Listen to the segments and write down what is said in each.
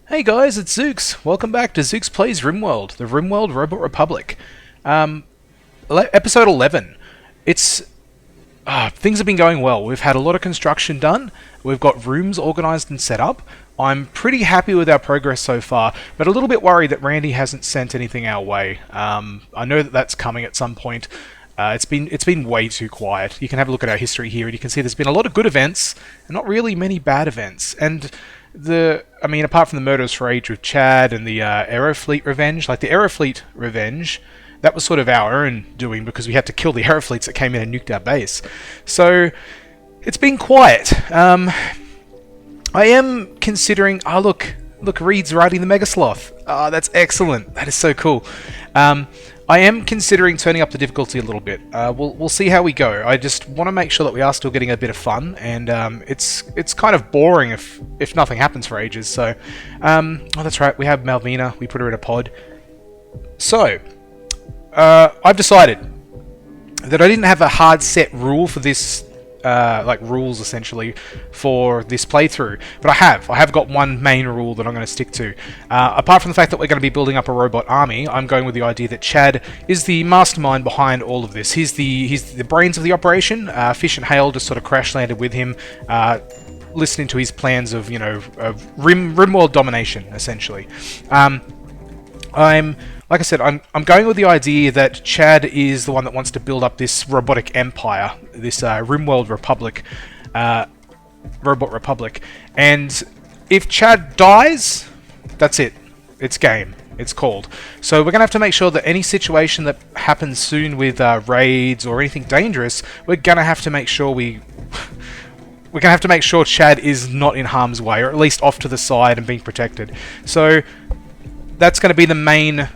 Hey guys, it's Zooks. Welcome back to Zooks Plays Rimworld, the Rimworld Robot Republic. Episode 11. Things have been going well. We've had a lot of construction done. We've got rooms organised and set up. I'm pretty happy with our progress so far, but a little bit worried that Randy hasn't sent anything our way. I know that that's coming at some point. It's been way too quiet. You can have a look at our history here, and you can see there's been a lot of good events, and not really many bad events. And apart from the Murders for Age with Chad and the Aerofleet Revenge, like the Aerofleet Revenge, that was sort of our own doing because we had to kill the Aerofleets that came in and nuked our base. So it's been quiet. I am considering. Oh, look, Reed's riding the Mega Sloth. Oh, that's excellent. That is so cool. I am considering turning up the difficulty a little bit. We'll see how we go. I just want to make sure that we are still getting a bit of fun, and it's kind of boring if nothing happens for ages. So, oh, that's right. We have Malvina. We put her in a pod. So, I've decided that I didn't have a hard set rule for this. Rules essentially for this playthrough, but I have got one main rule that I'm going to stick to. Apart from the fact that we're going to be building up a robot army, I'm going with the idea that Chad is the mastermind behind all of this. He's the brains of the operation. Fish and Hale just sort of crash landed with him, listening to his plans of Rimworld domination essentially. Like I said, I'm going with the idea that Chad is the one that wants to build up this robotic empire, this Rimworld Republic, Robot Republic. And if Chad dies, that's it. It's game. It's called. So we're going to have to make sure that any situation that happens soon with raids or anything dangerous, we're going to have to make sure we're going to have to make sure Chad is not in harm's way, or at least off to the side and being protected. So that's going to be the main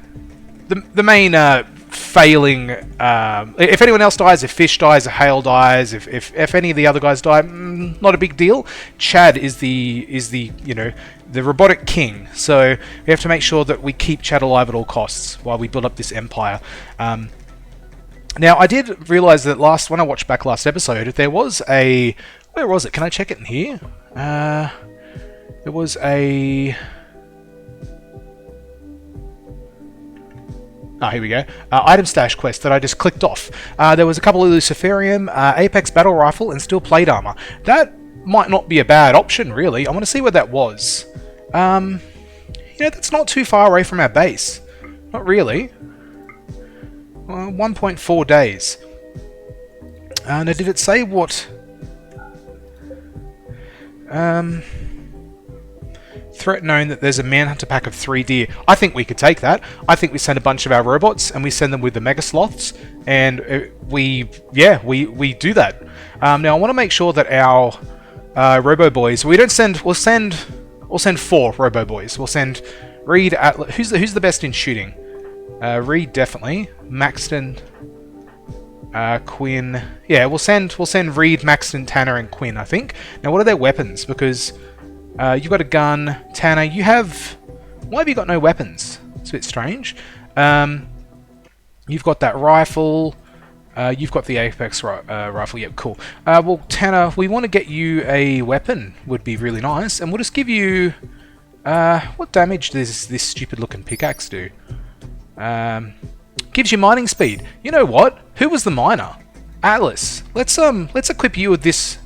failing. If anyone else dies, if Fish dies, if Hale dies, if any of the other guys die, not a big deal. Chad is the robotic king. So we have to make sure that we keep Chad alive at all costs while we build up this empire. Now I did realise that when I watched back last episode, there was a, where was it? Can I check it in here? There was a. Oh, here we go. Item stash quest that I just clicked off. There was a couple of Luciferium, Apex Battle Rifle, and Steel Plate Armor. That might not be a bad option, really. I want to see where that was. That's not too far away from our base. Not really. 1.4 days. Now, did it say what? Threat known that there's a manhunter pack of 3 deer. I think we could take that. I think we send a bunch of our robots and we send them with the Mega Sloths, and we do that. Now I want to make sure that our Robo Boys. We'll send 4 Robo Boys. We'll send Reed. Who's the best in shooting? Reed definitely. Maxton. Quinn. Yeah, we'll send Reed, Maxton, Tanner, and Quinn. I think. Now, what are their weapons? Because you've got a gun, Tanner. Why have you got no weapons? It's a bit strange. You've got that rifle. You've got the Apex rifle. Yep, cool. Well, Tanner, we want to get you a weapon. Would be really nice, and we'll just give you. What damage does this stupid-looking pickaxe do? Gives you mining speed. You know what? Who was the miner? Atlas. Let's equip you with this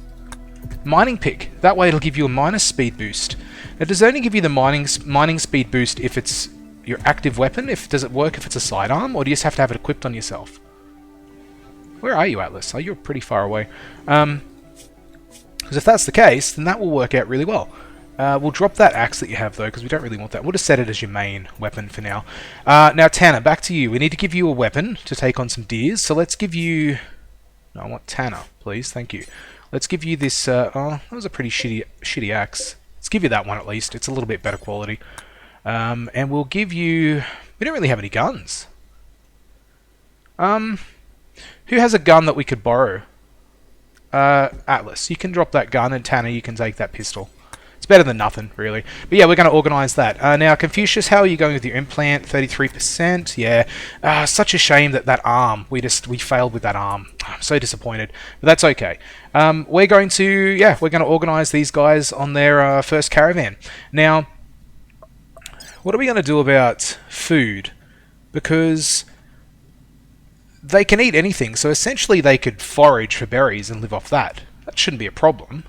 mining pick. That way it'll give you a minus speed boost. Now, does it only give you the mining speed boost if it's your active weapon? Does it work if it's a sidearm, or do you just have to have it equipped on yourself? Where are you, Atlas? Oh, you're pretty far away. Because if that's the case, then that will work out really well. We'll drop that axe that you have, though, because we don't really want that. We'll just set it as your main weapon for now. Now, Tanner, back to you. We need to give you a weapon to take on some deers, so let's give you. No, I want Tanner, please. Thank you. Let's give you this. Oh, that was a pretty shitty axe. Let's give you that one at least. It's a little bit better quality. And we'll give you. We don't really have any guns. Who has a gun that we could borrow? Atlas, you can drop that gun, and Tanner, you can take that pistol. It's better than nothing, really. But yeah, we're going to organise that. Now, Confucius, how are you going with your implant? 33%? Yeah. Such a shame that arm, we failed with that arm. I'm so disappointed. But that's okay. We're going to organise these guys on their first caravan. Now, what are we going to do about food? Because they can eat anything, so essentially they could forage for berries and live off that. That shouldn't be a problem.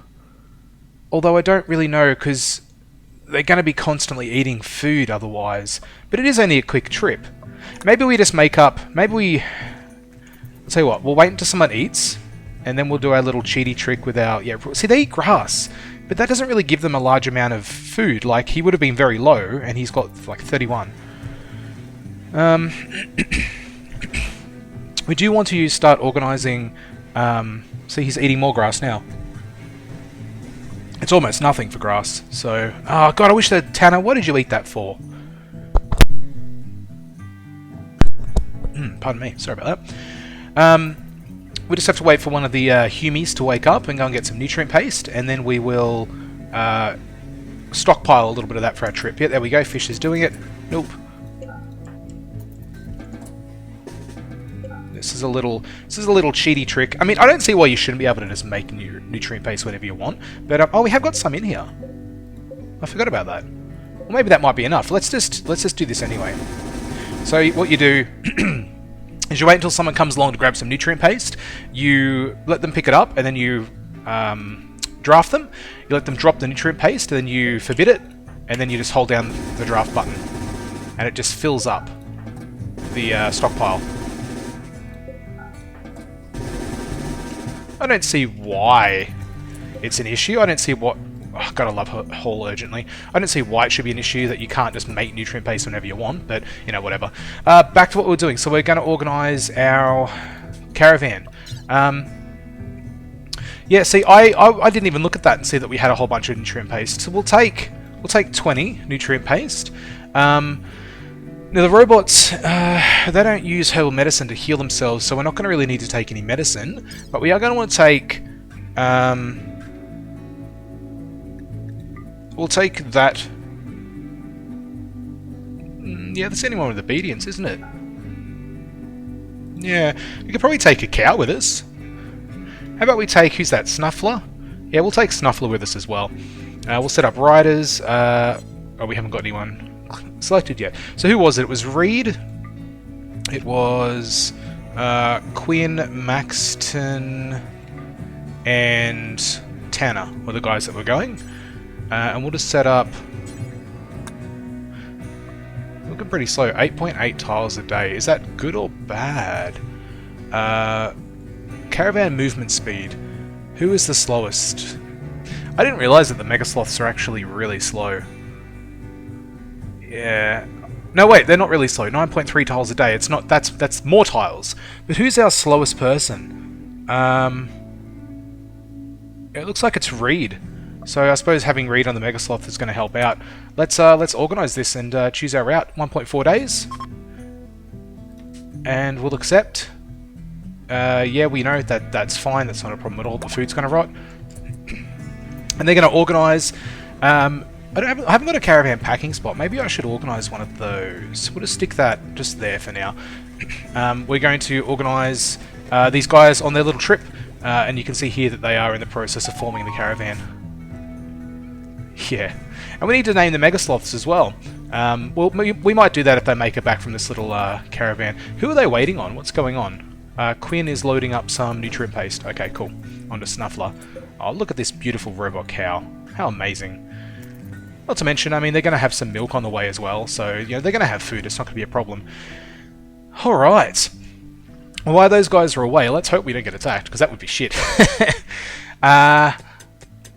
Although I don't really know, because they're going to be constantly eating food otherwise. But it is only a quick trip. Maybe we just make up... I'll tell you what, we'll wait until someone eats, and then we'll do our little cheaty trick with our... Yeah, see, they eat grass, but that doesn't really give them a large amount of food. Like, he would have been very low, and he's got, like, 31. We do want to start organising... see, he's eating more grass now. It's almost nothing for grass, so... Oh, God, I wish that... Tanner, what did you eat that for? Pardon me, sorry about that. We just have to wait for one of the humies to wake up and go and get some nutrient paste, and then we will stockpile a little bit of that for our trip. Yeah, there we go, fish is doing it. Nope. This is a little cheaty trick. I mean, I don't see why you shouldn't be able to just make nutrient paste whenever you want. But oh, we have got some in here. I forgot about that. Well, maybe that might be enough. Let's just do this anyway. So what you do is you wait until someone comes along to grab some nutrient paste. You let them pick it up, and then you draft them. You let them drop the nutrient paste, and then you forbid it, and then you just hold down the draft button, and it just fills up the stockpile. I don't see why it's an issue. I don't see what... Oh, gotta love Hale urgently. I don't see why it should be an issue that you can't just make nutrient paste whenever you want, but, you know, whatever. Back to what we're doing. So we're going to organise our caravan. Yeah, see, I didn't even look at that and see that we had a whole bunch of nutrient paste. So we'll take 20 nutrient paste. Now the robots, they don't use herbal medicine to heal themselves, so we're not going to really need to take any medicine. But we are going to want to take... we'll take that... Yeah, that's anyone with obedience, isn't it? Yeah, we could probably take a cow with us. How about we take... Who's that? Snuffler? Yeah, we'll take Snuffler with us as well. We'll set up riders. Oh, we haven't got anyone selected yet. So who was it? It was Reed. It was Quinn, Maxton, and Tanner were the guys that were going. And we'll just set up... Looking pretty slow. 8.8 tiles a day. Is that good or bad? Caravan movement speed. Who is the slowest? I didn't realise that the Megasloths are actually really slow. Yeah. No, wait, they're not really slow. 9.3 tiles a day. It's not. That's more tiles. But who's our slowest person? It looks like it's Reed. So I suppose having Reed on the Megasloth is going to help out. Let's organise this and choose our route. 1.4 days. And we'll accept. Yeah, we know that that's fine. That's not a problem at all. The food's going to rot. And they're going to organise... I haven't got a caravan packing spot. Maybe I should organise one of those. We'll just stick that just there for now. We're going to organise these guys on their little trip. And you can see here that they are in the process of forming the caravan. Yeah. And we need to name the Megasloths as well. Well, we might do that if they make it back from this little caravan. Who are they waiting on? What's going on? Quinn is loading up some nutrient paste. Okay, cool. On to Snuffler. Oh, look at this beautiful robot cow. How amazing. Not to mention, I mean, they're going to have some milk on the way as well, so, you know, they're going to have food. It's not going to be a problem. Alright. Well, while those guys are away, let's hope we don't get attacked, because that would be shit.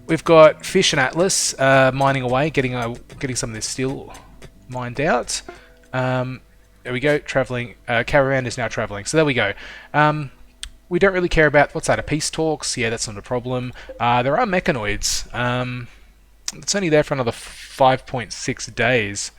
We've got Fish and Atlas mining away, getting some of this steel mined out. There we go, travelling. Caravan is now travelling, so there we go. We don't really care about, what's that, a peace talks? Yeah, that's not a problem. There are mechanoids. It's only there for another 5.6 days.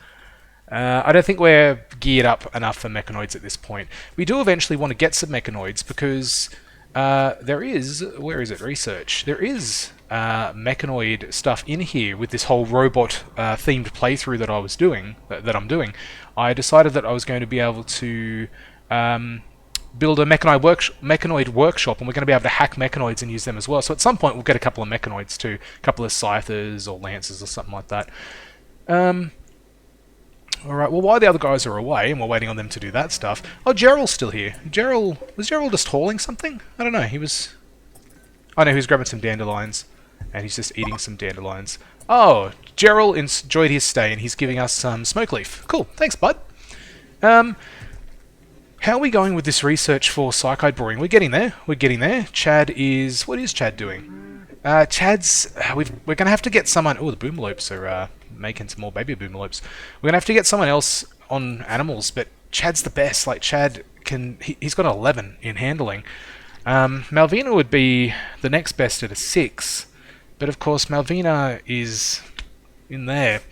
I don't think we're geared up enough for mechanoids at this point. We do eventually want to get some mechanoids because there is... Where is it? Research. There is mechanoid stuff in here with this whole robot themed playthrough that I was doing, that I'm doing. I decided that I was going to be able to build a mechanoid workshop, and we're going to be able to hack mechanoids and use them as well. So at some point we'll get a couple of mechanoids too, a couple of scythers or lancers or something like that. Alright, well, while the other guys are away, and we're waiting on them to do that stuff... Oh, Gerald's still here. Was Gerald just hauling something? I don't know, he was... Oh no, he was grabbing some dandelions. And he's just eating some dandelions. Oh, Gerald enjoyed his stay, and he's giving us some smoke leaf. Cool, thanks, bud. How are we going with this research for psychite brewing? We're getting there. We're getting there. Chad is... What is Chad doing? Chad's... we're going to have to get someone... Oh, the boomalopes are making some more baby boomalopes. We're going to have to get someone else on animals, but Chad's the best. Like, Chad can... He's got 11 in handling. Malvina would be the next best at a 6. But, of course, Malvina is in there.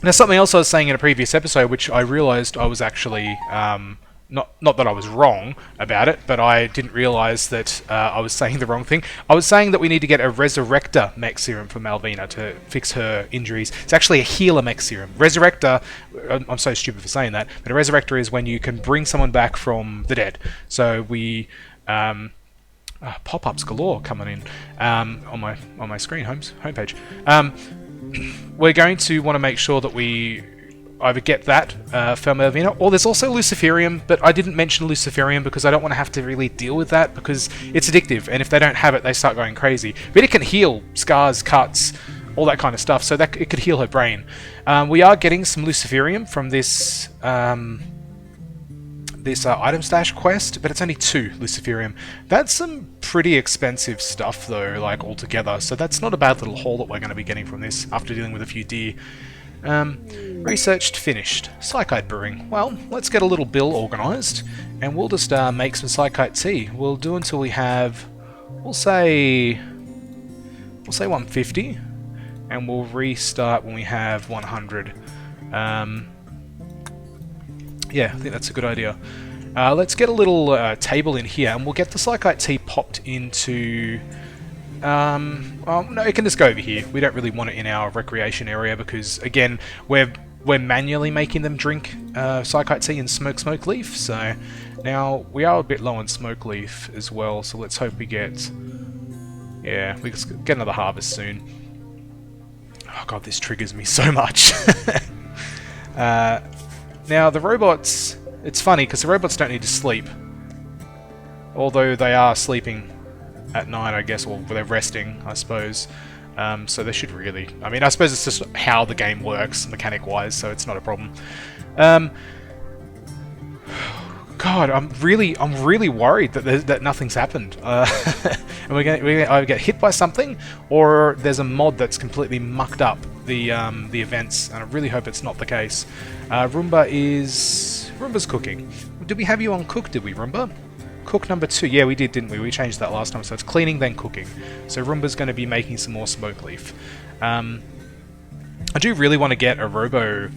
Now, something else I was saying in a previous episode, which I realised I was actually... Not that I was wrong about it, but I didn't realise that I was saying the wrong thing. I was saying that we need to get a Resurrector mech serum for Malvina to fix her injuries. It's actually a healer mech serum. Resurrector, I'm so stupid for saying that, but a Resurrector is when you can bring someone back from the dead. So we... pop-ups galore coming in on my screen, homepage. We're going to want to make sure that we either get that for Malvina, or there's also Luciferium, but I didn't mention Luciferium because I don't want to have to really deal with that because it's addictive, and if they don't have it, they start going crazy. But it can heal scars, cuts, all that kind of stuff, so that it could heal her brain. We are getting some Luciferium from this item stash quest, but it's only 2 Luciferium. That's some pretty expensive stuff though, like altogether, so that's not a bad little haul that we're going to be getting from this after dealing with a few deer. Researched, finished. Psychite brewing. Well, let's get a little bill organised, and we'll just make some psychite tea. We'll do until we have, we'll say 150, and we'll restart when we have 100. Yeah, I think that's a good idea. Let's get a little table in here, and we'll get the psychite tea popped into... well, no, it can just go over here. We don't really want it in our recreation area because, again, we're manually making them drink psychite tea and smoke leaf. So now we are a bit low on smoke leaf as well. So let's hope we get... Yeah, we can get another harvest soon. Oh god, this triggers me so much. Now, the robots... It's funny, because the robots don't need to sleep. Although they are sleeping at night, I guess, or they're resting, I suppose. So they should really... I mean, I suppose it's just how the game works, mechanic-wise, so it's not a problem. God, I'm really worried that nothing's happened. And we're going to either get hit by something, or there's a mod that's completely mucked up the events, and I really hope it's not the case. Roomba's cooking. Did we have you on cook, did we, Roomba? Cook number 2. Yeah, we did, didn't we? We changed that last time, so it's cleaning, then cooking. So Roomba's going to be making some more smoke leaf. I do really want to get a Roomba,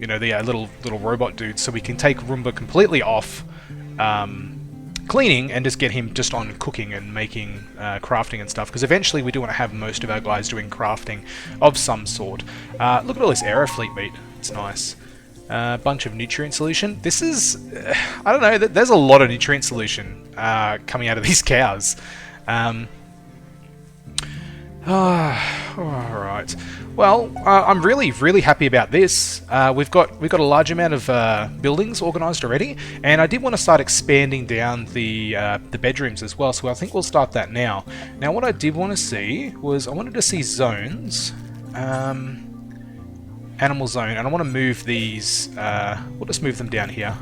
you know, the little robot dude, so we can take Roomba completely off cleaning and just get him just on cooking and making crafting and stuff, because eventually we do want to have most of our guys doing crafting of some sort. Look at all this Aerofleet meat. It's nice. Bunch of nutrient solution. This is... I don't know, there's a lot of nutrient solution coming out of these cows. Alright. Well, I'm really happy about this. We've got a large amount of buildings organised already, and I did want to start expanding down the bedrooms as well, so I think we'll start that now. Now, what I did want to see was I wanted to see zones. Animal zone, and I want to move these, we'll just move them down here.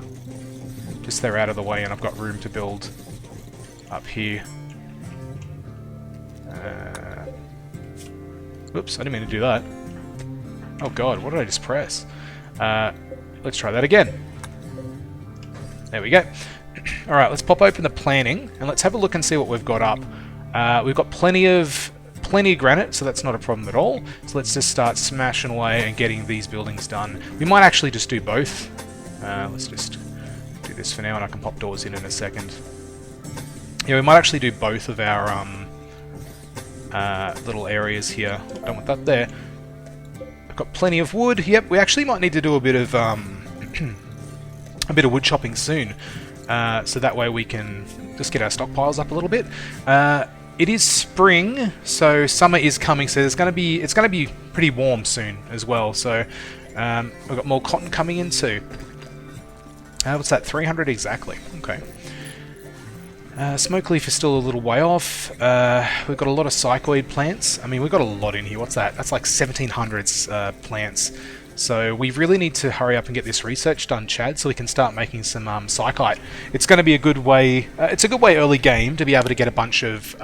Just they're out of the way and I've got room to build up here. Oops, I didn't mean to do that. Oh god, what did I just press? Let's try that again. There we go. Alright, let's pop open the planning, and let's have a look and see what we've got up. We've got plenty of granite, so that's not a problem at all. So let's just start smashing away and getting these buildings done. We might actually just do both. Let's just do this for now, and I can pop doors in a second. Yeah, we might actually do both of our little areas here. Don't want that there. I've got plenty of wood. Yep, we actually might need to do a bit of wood chopping soon, so that way we can just get our stockpiles up a little bit. It is spring, so summer is coming. So it's going to be pretty warm soon as well. So we've got more cotton coming in too. What's that? 300 exactly. Okay. Smoke leaf is still a little way off. We've got a lot of psychoid plants. I mean, we've got a lot in here. What's that? That's like 1700s plants. So we really need to hurry up and get this research done, Chad, so we can start making some psychite. It's going to be a good way. It's a good way early game to be able to get a bunch of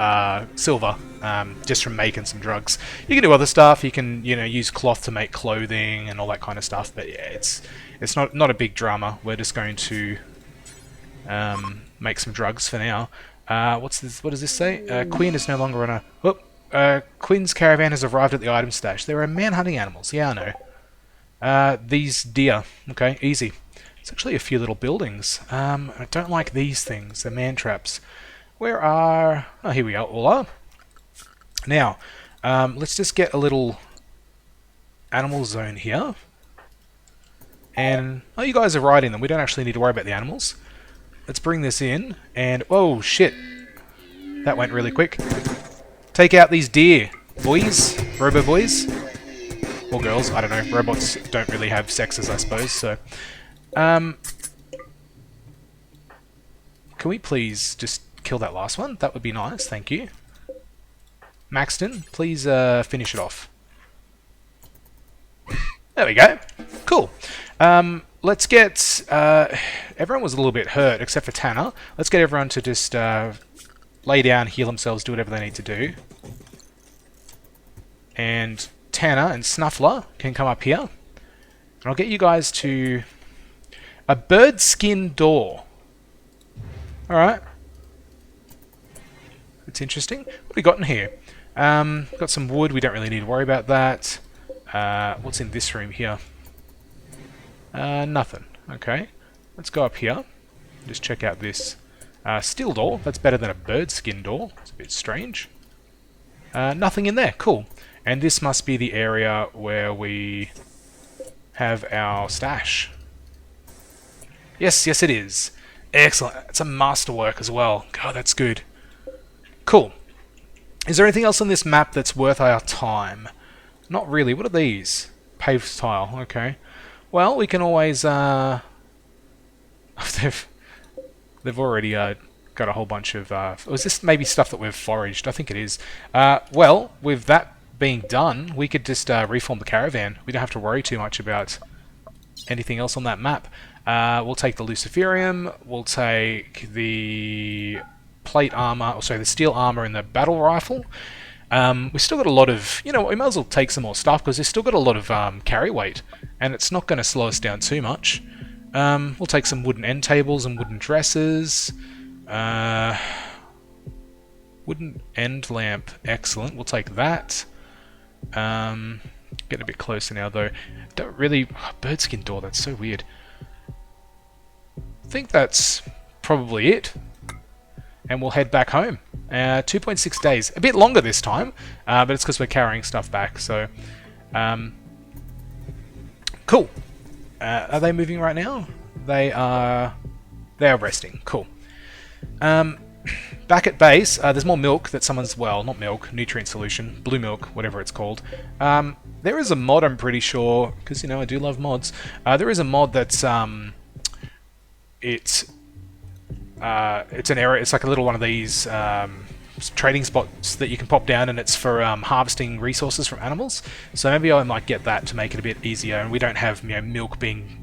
silver just from making some drugs. You can do other stuff. You can use cloth to make clothing and all that kind of stuff. But yeah, it's not a big drama. We're just going to make some drugs for now. What's this? What does this say? Queen is no longer on a. Quinn's caravan has arrived at the item stash. There are man-hunting animals. Yeah, I know. These deer. Okay, easy. It's actually a few little buildings. I don't like these things. They're man traps. Where are... Oh, here we all are. Now, let's just get a little animal zone here. And... Oh, you guys are riding them. We don't actually need to worry about the animals. Let's bring this in. And... Whoa, shit. That went really quick. Take out these deer, boys. Robo boys. Or girls, I don't know. Robots don't really have sexes, I suppose, so... can we please just kill that last one? That would be nice, thank you. Maxton, please finish it off. There we go. Cool. Let's get... everyone was a little bit hurt, except for Tanner. Let's get everyone to just lay down, heal themselves, do whatever they need to do. And... Tanner and Snuffler can come up here. And I'll get you guys to... A bird skin door. Alright. It's interesting. What have we got in here? Got some wood. We don't really need to worry about that. What's in this room here? Nothing. Okay. Let's go up here. Just check out this steel door. That's better than a bird skin door. It's a bit strange. Nothing in there. Cool. And this must be the area where we have our stash. Yes, yes it is. Excellent. It's a masterwork as well. God, that's good. Cool. Is there anything else on this map that's worth our time? Not really. What are these? Paved tile. Okay. Well, we can always... they've already got a whole bunch of... is this maybe stuff that we've foraged? I think it is. Well, with that being done, we could just reform the caravan. We don't have to worry too much about anything else on that map. We'll take the Luciferium, we'll take the plate armor, or sorry, the steel armor and the battle rifle. We've still got a lot of, we might as well take some more stuff because we've still got a lot of carry weight, and it's not going to slow us down too much. We'll take some wooden end tables and wooden dressers. Wooden end lamp, excellent. We'll take that. Getting a bit closer now though. Don't really... bird skin door, that's so weird. I think that's probably it. And we'll head back home. 2.6 days. A bit longer this time, but it's because we're carrying stuff back, so... cool. Are they moving right now? They are resting. Cool. Back at base, there's more milk that someone's... Well, not milk, nutrient solution. Blue milk, whatever it's called. There is a mod, I'm pretty sure, because, I do love mods. There is a mod that's... it's an area... It's like a little one of these trading spots that you can pop down, and it's for harvesting resources from animals. So maybe I might get that to make it a bit easier, and we don't have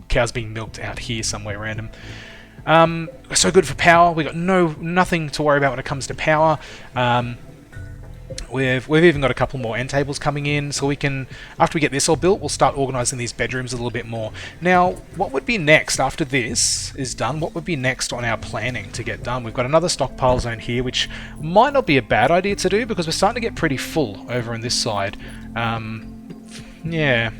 cows being milked out here somewhere random. So good for power. We've got nothing to worry about when it comes to power. We've even got a couple more end tables coming in, so we can, after we get this all built, we'll start organising these bedrooms a little bit more. Now, what would be next after this is done? What would be next on our planning to get done? We've got another stockpile zone here, which might not be a bad idea to do, because we're starting to get pretty full over on this side. Yeah.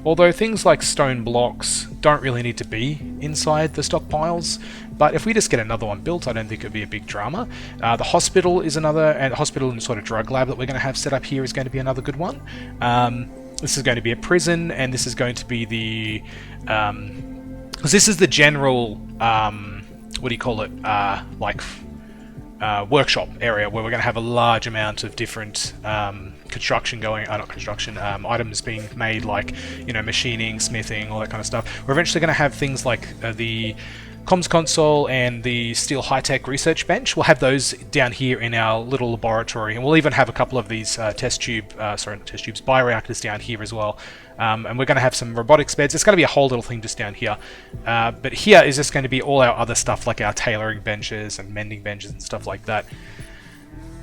Although things like stone blocks don't really need to be inside the stockpiles, but if we just get another one built, I don't think it would be a big drama. The hospital is another, and the hospital and sort of drug lab that we're going to have set up here is going to be another good one. This is going to be a prison, and this is going to be the... because this is the general, what do you call it, like... workshop area where we're going to have a large amount of different construction going, not construction, items being made, like, you know, machining, smithing, all that kind of stuff. We're eventually going to have things like the comms console and the steel high-tech research bench. We'll have those down here in our little laboratory, and we'll even have a couple of these bioreactors down here as well. And we're going to have some robotics beds. It's going to be a whole little thing just down here. But here is just going to be all our other stuff, like our tailoring benches and mending benches and stuff like that.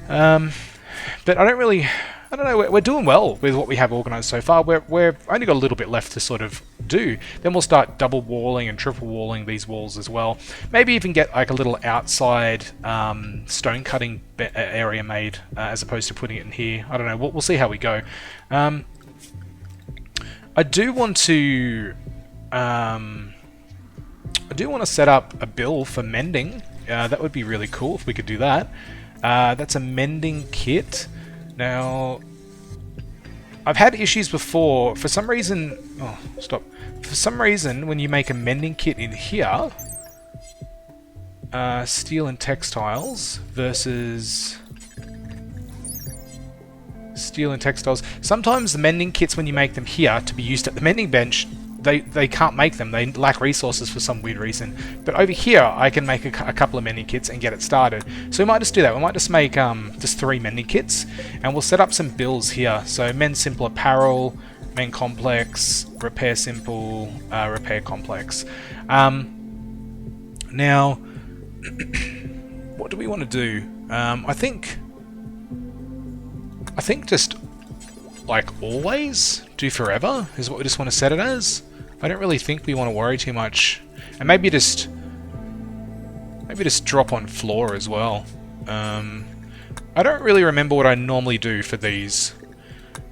But I don't know, we're doing well with what we have organised so far. We're only got a little bit left to sort of do. Then we'll start double walling and triple walling these walls as well. Maybe even get like a little outside stone cutting area made as opposed to putting it in here. I don't know, we'll see how we go. I do want to set up a bill for mending. That would be really cool if we could do that. That's a mending kit. Now, I've had issues before. For some reason... Oh, stop. For some reason, when you make a mending kit in here... steel and textiles versus... steel and textiles. Sometimes the mending kits, when you make them here to be used at the mending bench, they can't make them. They lack resources for some weird reason. But over here, I can make a couple of mending kits and get it started. So we might just do that. We might just make just 3 mending kits, and we'll set up some bills here. So mend simple apparel, mend complex, repair simple, repair complex. Now, what do we want to do? I think just like always, do forever is what we just want to set it as. I don't really think we want to worry too much, and maybe just drop on floor as well. I don't really remember what I normally do for these,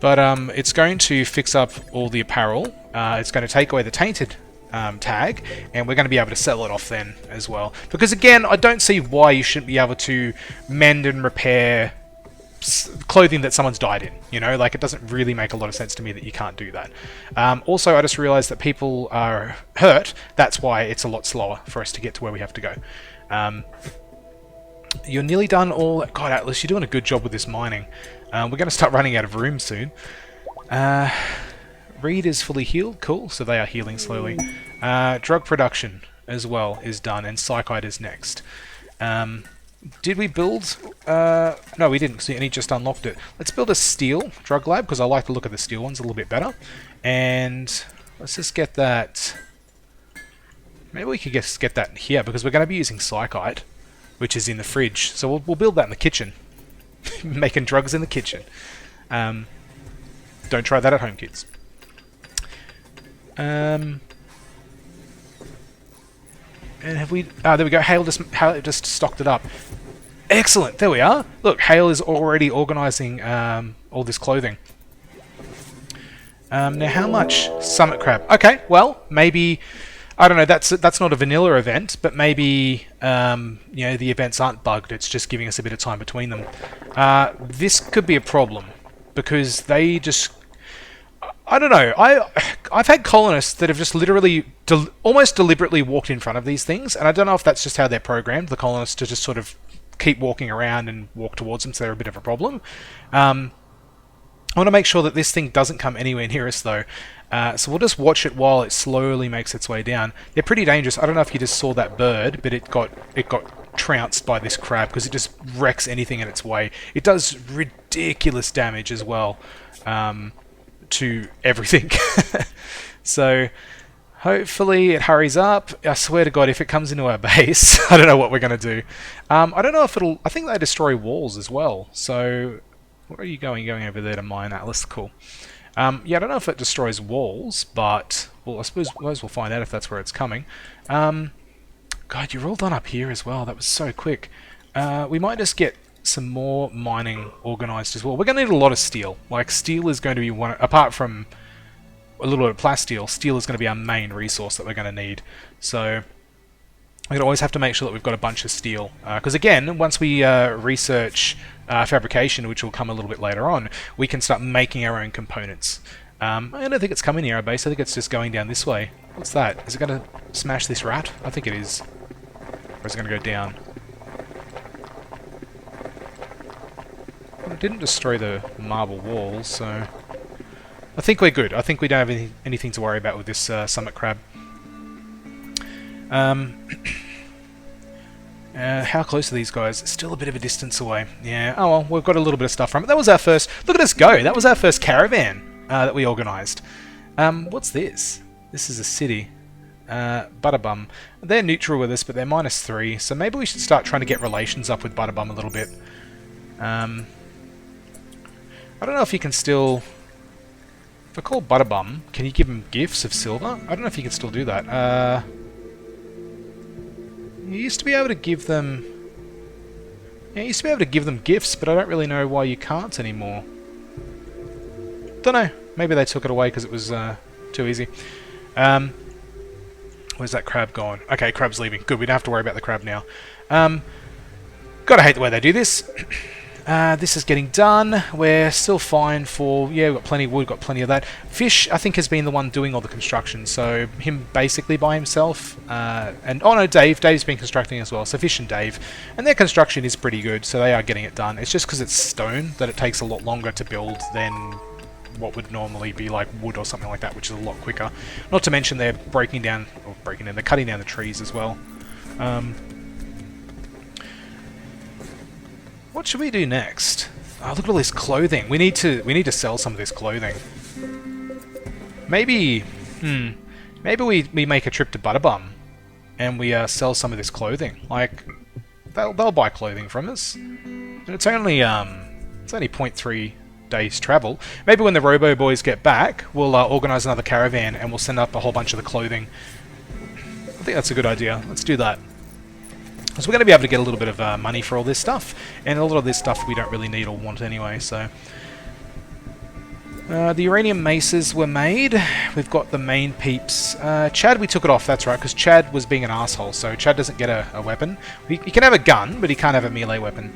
but it's going to fix up all the apparel. It's going to take away the tainted tag, and we're going to be able to sell it off then as well. Because again, I don't see why you shouldn't be able to mend and repair clothing that someone's died in, you know, like it doesn't really make a lot of sense to me that you can't do that. Also, I just realized that people are hurt. That's why it's a lot slower for us to get to where we have to go. You're nearly done all... God, Atlas, you're doing a good job with this mining. We're going to start running out of room soon. Reed is fully healed. Cool, so they are healing slowly. Drug production as well is done, and Psychite is next. Did we build... no, we didn't, and he just unlocked it. Let's build a steel drug lab, because I like the look of the steel ones a little bit better. And let's just get that... Maybe we could just get that in here, because we're going to be using Psychite, which is in the fridge. So we'll build that in the kitchen. Making drugs in the kitchen. Don't try that at home, kids. And have we... Ah, there we go. Hale just stocked it up. Excellent. There we are. Look, Hale is already organising all this clothing. Now, how much? Summit crab. Okay, well, maybe... I don't know, that's not a vanilla event, but maybe, you know, the events aren't bugged. It's just giving us a bit of time between them. This could be a problem, because they just... I don't know. I've had colonists that have just literally, almost deliberately walked in front of these things, and I don't know if that's just how they're programmed, the colonists, to just sort of keep walking around and walk towards them, so they're a bit of a problem. I want to make sure that this thing doesn't come anywhere near us, though. So we'll just watch it while it slowly makes its way down. They're pretty dangerous. I don't know if you just saw that bird, but it got trounced by this crab, because it just wrecks anything in its way. It does ridiculous damage as well. To everything. So hopefully it hurries up. I swear to God, if it comes into our base, I don't know what we're going to do. I don't know if it'll... I think they destroy walls as well. So where are you going? You're going over there to mine Atlas. Cool. Yeah, I don't know if it destroys walls, but... Well, I suppose we'll find out if that's where it's coming. God, you're all done up here as well. That was so quick. We might just get some more mining organised as well. We're going to need a lot of steel. Like, steel is going to be one... Apart from a little bit of plasteel, steel is going to be our main resource that we're going to need. So we always have to make sure that we've got a bunch of steel. Because again, once we research fabrication, which will come a little bit later on, we can start making our own components. I don't think it's coming near our base. I think it's just going down this way. What's that? Is it going to smash this rat? I think it is. Or is it going to go down? it didn't destroy the marble walls, so I think we're good. I think we don't have anything to worry about with this summit crab. How close are these guys? Still a bit of a distance away. Yeah, oh well, we've got a little bit of stuff from it. That was our first... Look at us go! That was our first caravan that we organised. What's this? This is a city. Butterbum. They're neutral with us, but they're -3, so maybe we should start trying to get relations up with Butterbum a little bit. I don't know if you can still... If I call Butterbum, can you give him gifts of silver? I don't know if you can still do that. You used to be able to give them... Yeah, you used to be able to give them gifts, but I don't really know why you can't anymore. Don't know. Maybe they took it away because it was too easy. Where's that crab gone? Okay, crab's leaving. Good, we don't have to worry about the crab now. Gotta hate the way they do this. This is getting done. We're still fine for... Yeah, we've got plenty of wood, got plenty of that. Fish, I think, has been the one doing all the construction, so him basically by himself. And oh no, Dave's been constructing as well, so Fish and Dave. And their construction is pretty good, so they are getting it done. It's just because it's stone that it takes a lot longer to build than what would normally be like wood or something like that, which is a lot quicker. Not to mention they're they're cutting down the trees as well. What should we do next? Oh, look at all this clothing. We need to sell some of this clothing. Maybe, maybe we make a trip to Butterbum and we sell some of this clothing. Like, they'll buy clothing from us. And it's only 0.3 days travel. Maybe when the Robo Boys get back, we'll organise another caravan and we'll send up a whole bunch of the clothing. I think that's a good idea. Let's do that. So we're going to be able to get a little bit of money for all this stuff, and a lot of this stuff we don't really need or want anyway, so... the uranium maces were made. We've got the main peeps. Chad, we took it off, that's right, because Chad was being an asshole, so Chad doesn't get a weapon. He can have a gun, but he can't have a melee weapon.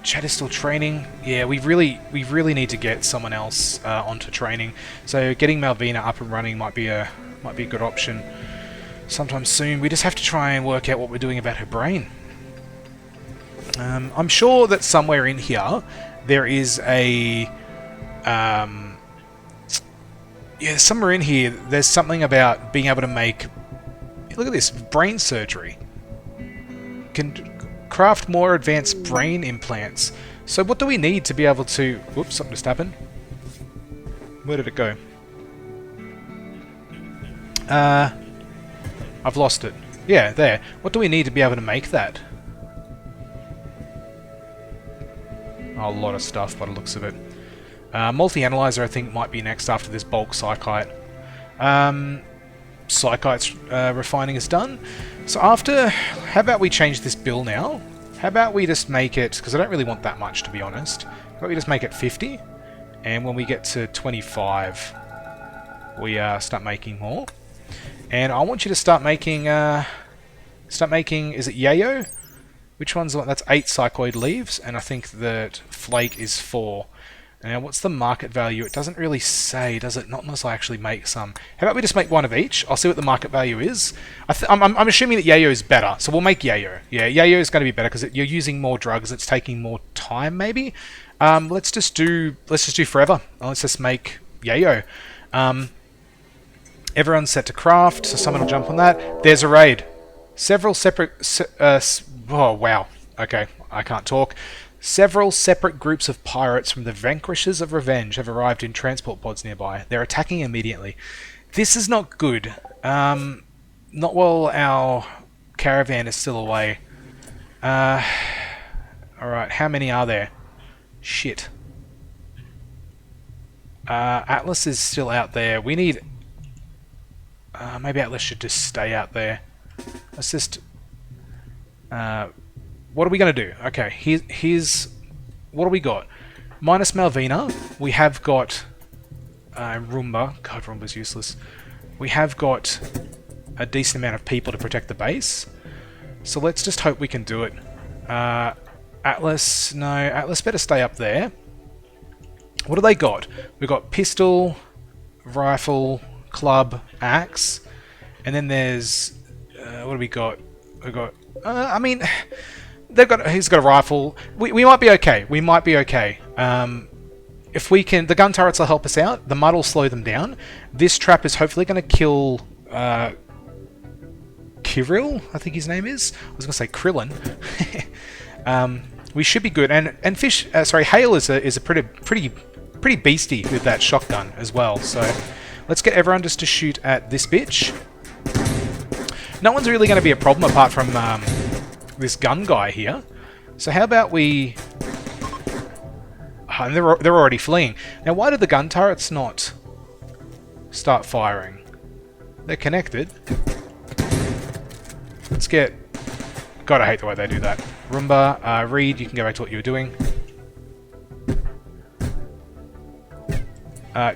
Chad is still training. Yeah, we really need to get someone else onto training, so getting Malvina up and running might be a good option. Sometime soon. We just have to try and work out what we're doing about her brain. I'm sure that somewhere in here there is a... yeah, somewhere in here there's something about being able to make... Look at this, brain surgery. Can craft more advanced brain implants. So what do we need to be able to... Whoops, something just happened. Where did it go? I've lost it. Yeah, there. What do we need to be able to make that? A lot of stuff by the looks of it. Multi-analyzer I think might be next after this bulk psychite. Psychite's refining is done. So after... How about we change this bill now? How about we just make it... Because I don't really want that much, to be honest. How about we just make it 50? And when we get to 25, we start making more. And I want you to start making, is it yayo? Which one's the one? That's 8 psychoid leaves, and I think that flake is 4. Now, what's the market value? It doesn't really say, does it? Not unless I actually make some. How about we just make one of each? I'll see what the market value is. I'm assuming that yayo is better, so we'll make yayo. Yeah, yayo is going to be better because you're using more drugs. It's taking more time, maybe. Let's just do forever. Let's just make yayo. Everyone's set to craft, so someone will jump on that. There's a raid. Several separate... oh, wow. Okay, I can't talk. Several separate groups of pirates from the Vanquishers of Revenge have arrived in transport pods nearby. They're attacking immediately. This is not good. Not while our caravan is still away. Alright, how many are there? Shit. Atlas is still out there. We need... maybe Atlas should just stay out there. Let's just... what are we going to do? Okay, here's... What do we got? Minus Malvina, we have got... Roomba. God, Roomba's useless. We have got a decent amount of people to protect the base. So let's just hope we can do it. Atlas... No, Atlas better stay up there. What do they got? We've got pistol, rifle... club, axe, and then there's what do we got? We got I mean, He's got a rifle. We might be okay. We might be okay. If we can... The gun turrets will help us out. The mud will slow them down. This trap is hopefully going to kill... Kirill, I think his name is. I was going to say Krillin. We should be good. And Hale is a pretty beastie with that shotgun as well. So let's get everyone just to shoot at this bitch. No one's really going to be a problem apart from this gun guy here. So how about we... Oh, and they're already fleeing. Now, why did the gun turrets not start firing? They're connected. Let's get... God, I hate the way they do that. Roomba, Reed, you can go back to what you were doing.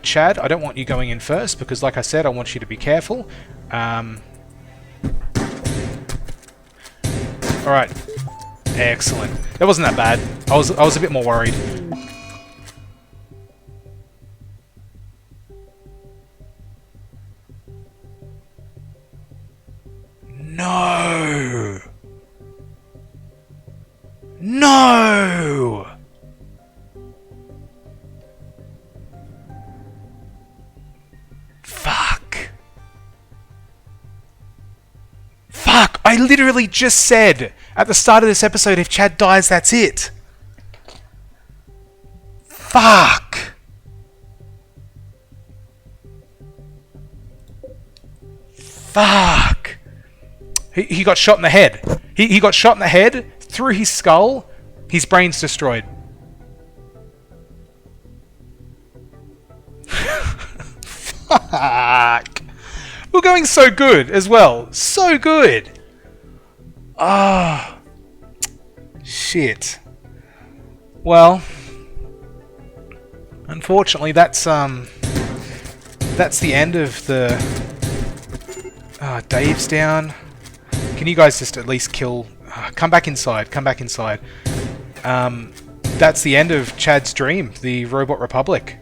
Chad, I don't want you going in first because, like I said, I want you to be careful. Alright. Excellent. That wasn't that bad. I was a bit more worried. No! No! Fuck. Fuck! I literally just said at the start of this episode, if Chad dies, that's it. Fuck! Fuck! He got shot in the head. He got shot in the head, through his skull, his brain's destroyed. Fuck! We're going so good as well. So good! Ah, shit. Well, unfortunately, that's the end of the... Dave's down. Can you guys just at least kill... come back inside. Come back inside. That's the end of Chad's dream, the Robot Republic.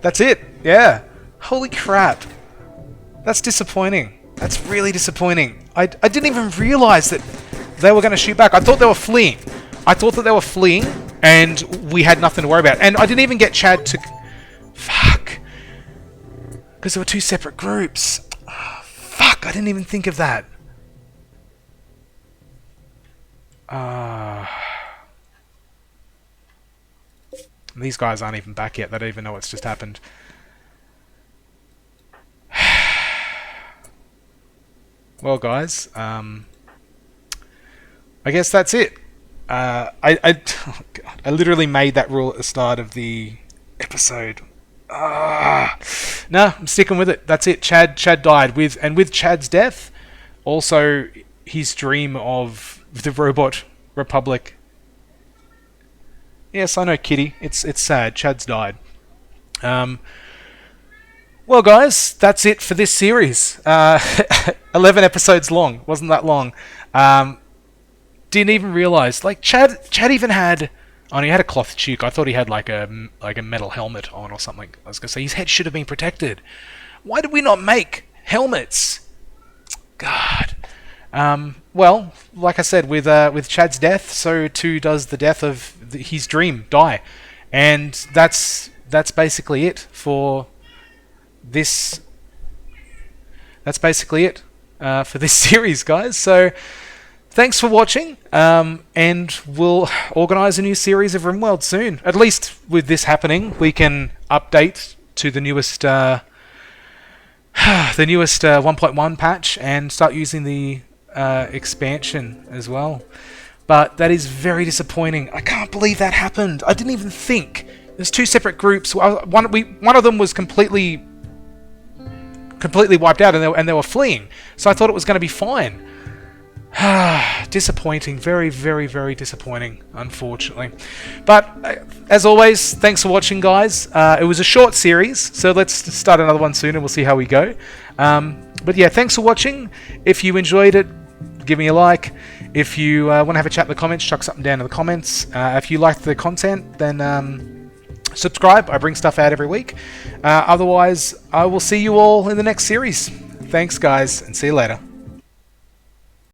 That's it. Yeah. Holy crap. That's disappointing. That's really disappointing. I didn't even realize that they were going to shoot back. I thought they were fleeing. I thought that they were fleeing and we had nothing to worry about. And I didn't even get Chad to... Fuck. Because there were two separate groups. Oh, fuck, I didn't even think of that. These guys aren't even back yet. They don't even know what's just happened. Well, guys, I guess that's it. I literally made that rule at the start of the episode. No, I'm sticking with it. That's it. Chad died with Chad's death, also his dream of the Robot Republic. Yes, I know, Kitty. It's sad. Chad's died. Well, guys, that's it for this series. 11 episodes long. Wasn't that long. Didn't even realize. Like, Chad even had... Oh, he had a cloth cheek. I thought he had like a metal helmet on or something. I was going to say, his head should have been protected. Why did we not make helmets? God. Well, like I said, with Chad's death, so too does the death of his dream die. And that's basically it for this... That's basically it for this series, guys. So... Thanks for watching, and we'll organise a new series of Rimworld soon. At least with this happening, we can update to the newest 1.1 patch and start using the expansion as well. But that is very disappointing. I can't believe that happened. I didn't even think. There's two separate groups. One of them was completely wiped out, and they were fleeing. So I thought it was going to be fine. Disappointing. Very, very, very disappointing, unfortunately. But, as always, thanks for watching, guys. It was a short series, so let's start another one soon and we'll see how we go. But yeah, thanks for watching. If you enjoyed it, give me a like. If you want to have a chat in the comments, chuck something down in the comments. If you liked the content, then subscribe. I bring stuff out every week. Otherwise, I will see you all in the next series. Thanks, guys, and see you later.